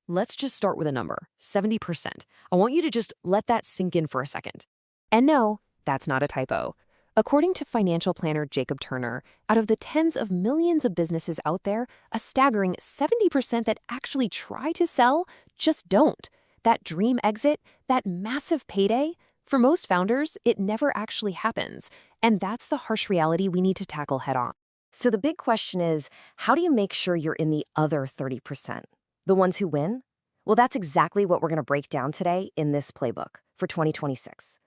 Let's just start with a number, 70%. I want you to just let that sink in for a second. And no, that's not a typo. According to financial planner Jacob Turner, out of the tens of millions of businesses out there, a staggering 70% that actually try to sell just don't. That dream exit, that massive payday, for most founders, it never actually happens. And that's the harsh reality we need to tackle head on. So the big question is, how do you make sure you're in the other 30%? The ones who win? Well, that's exactly what we're going to break down today in this playbook for 2026.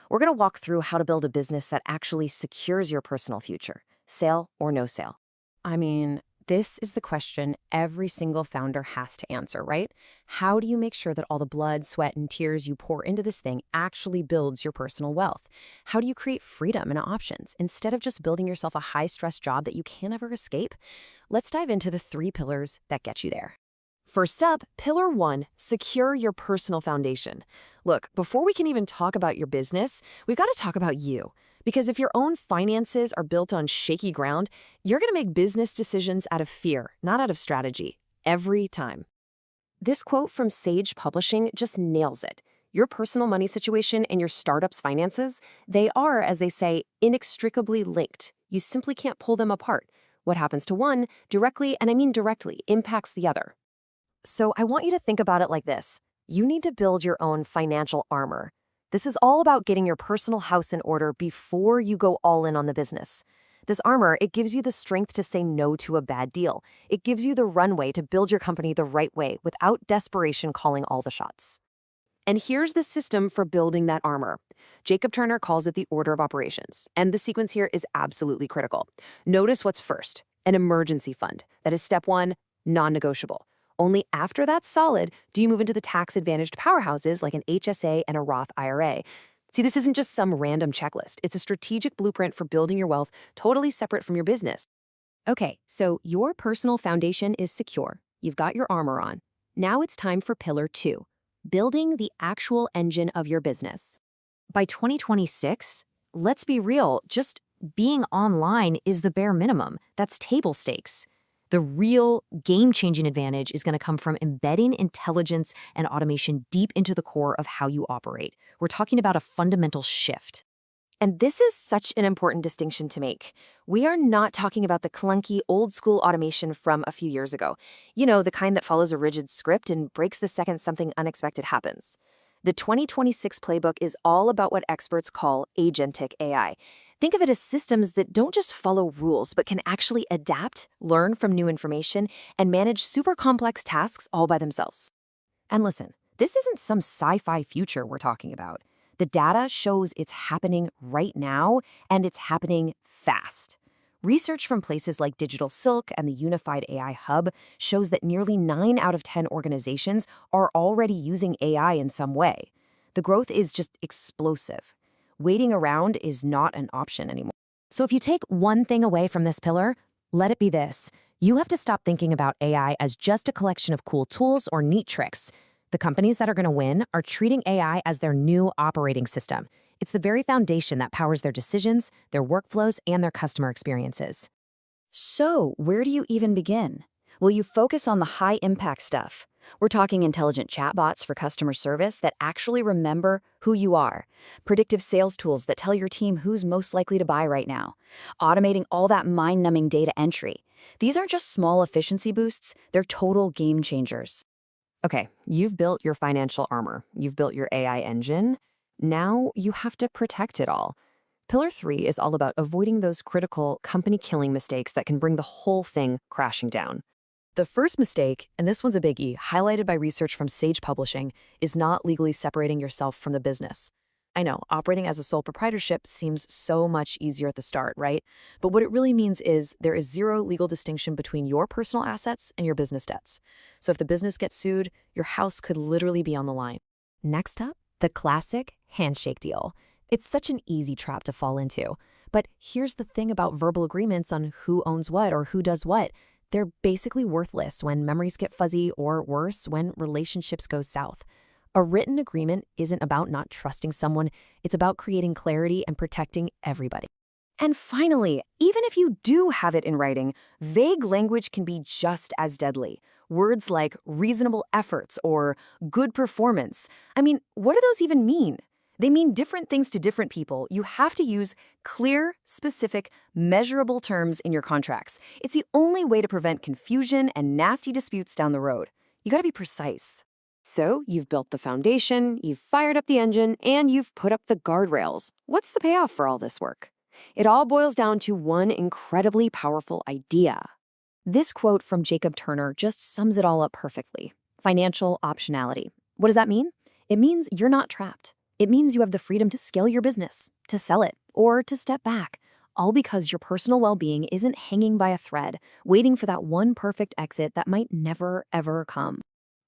We're going to walk through how to build a business that actually secures your personal future, sale or no sale. I mean, this is the question every single founder has to answer, right? How do you make sure that all the blood, sweat, and tears you pour into this thing actually builds your personal wealth? How do you create freedom and options instead of just building yourself a high-stress job that you can't ever escape? Let's dive into the 3 pillars that get you there. First up, pillar 1, secure your personal foundation. Look, before we can even talk about your business, we've got to talk about you. Because if your own finances are built on shaky ground, you're going to make business decisions out of fear, not out of strategy, every time. This quote from Sage Publishing just nails it. Your personal money situation and your startup's finances, they are, as they say, inextricably linked. You simply can't pull them apart. What happens to one directly, and I mean directly, impacts the other. So I want you to think about it like this. You need to build your own financial armor. This is all about getting your personal house in order before you go all in on the business. This armor, it gives you the strength to say no to a bad deal. It gives you the runway to build your company the right way without desperation calling all the shots. And here's the system for building that armor. Jacob Turner calls it the order of operations, and the sequence here is absolutely critical. Notice what's first, an emergency fund. That is step 1, non-negotiable. Only after that's solid do you move into the tax-advantaged powerhouses like an HSA and a Roth IRA. See, this isn't just some random checklist. It's a strategic blueprint for building your wealth totally separate from your business. Okay, so your personal foundation is secure. You've got your armor on. Now it's time for pillar 2, building the actual engine of your business. By 2026, let's be real, just being online is the bare minimum. That's table stakes. The real game-changing advantage is going to come from embedding intelligence and automation deep into the core of how you operate. We're talking about a fundamental shift. And this is such an important distinction to make. We are not talking about the clunky, old-school automation from a few years ago. You know, the kind that follows a rigid script and breaks the second something unexpected happens. The 2026 playbook is all about what experts call Agentic AI. Think of it as systems that don't just follow rules, but can actually adapt, learn from new information, and manage super complex tasks all by themselves. And listen, this isn't some sci-fi future we're talking about. The data shows it's happening right now, and it's happening fast. Research from places like Digital Silk and the Unified AI Hub shows that nearly 9 out of 10 organizations are already using AI in some way. The growth is just explosive. Waiting around is not an option anymore. So if you take one thing away from this pillar, let it be this. You have to stop thinking about AI as just a collection of cool tools or neat tricks. The companies that are going to win are treating AI as their new operating system. It's the very foundation that powers their decisions, their workflows, and their customer experiences. So where do you even begin? Well, you focus on the high-impact stuff. We're talking intelligent chatbots for customer service that actually remember who you are, predictive sales tools that tell your team who's most likely to buy right now, automating all that mind-numbing data entry. These aren't just small efficiency boosts, they're total game changers. Okay, you've built your financial armor. You've built your AI engine. Now you have to protect it all. Pillar 3 is all about avoiding those critical, company-killing mistakes that can bring the whole thing crashing down. The first mistake, and this one's a biggie, highlighted by research from Sage Publishing, is not legally separating yourself from the business. I know, operating as a sole proprietorship seems so much easier at the start, right? But what it really means is there is zero legal distinction between your personal assets and your business debts. So if the business gets sued, your house could literally be on the line. Next up, the classic handshake deal. It's such an easy trap to fall into. But here's the thing about verbal agreements on who owns what or who does what. They're basically worthless when memories get fuzzy or worse, when relationships go south. A written agreement isn't about not trusting someone, it's about creating clarity and protecting everybody. And finally, even if you do have it in writing, vague language can be just as deadly. Words like reasonable efforts or good performance. I mean, what do those even mean? They mean different things to different people. You have to use clear, specific, measurable terms in your contracts. It's the only way to prevent confusion and nasty disputes down the road. You gotta be precise. So, you've built the foundation, you've fired up the engine, and you've put up the guardrails. What's the payoff for all this work? It all boils down to one incredibly powerful idea. This quote from Jacob Turner just sums it all up perfectly. Financial optionality. What does that mean? It means you're not trapped. It means you have the freedom to scale your business, to sell it, or to step back, all because your personal well-being isn't hanging by a thread, waiting for that one perfect exit that might never, ever come.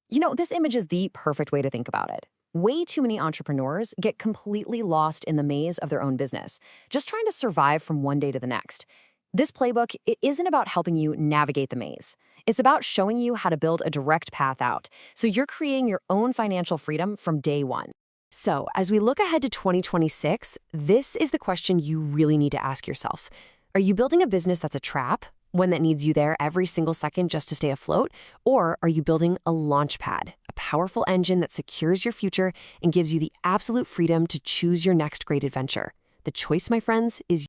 You know, this image is the perfect way to think about it. Way too many entrepreneurs get completely lost in the maze of their own business, just trying to survive from one day to the next. This playbook, it isn't about helping you navigate the maze. It's about showing you how to build a direct path out, so you're creating your own financial freedom from day one. So, as we look ahead to 2026, this is the question you really need to ask yourself. Are you building a business that's a trap, one that needs you there every single second just to stay afloat? Or are you building a launch pad, a powerful engine that secures your future and gives you the absolute freedom to choose your next great adventure? The choice, my friends, is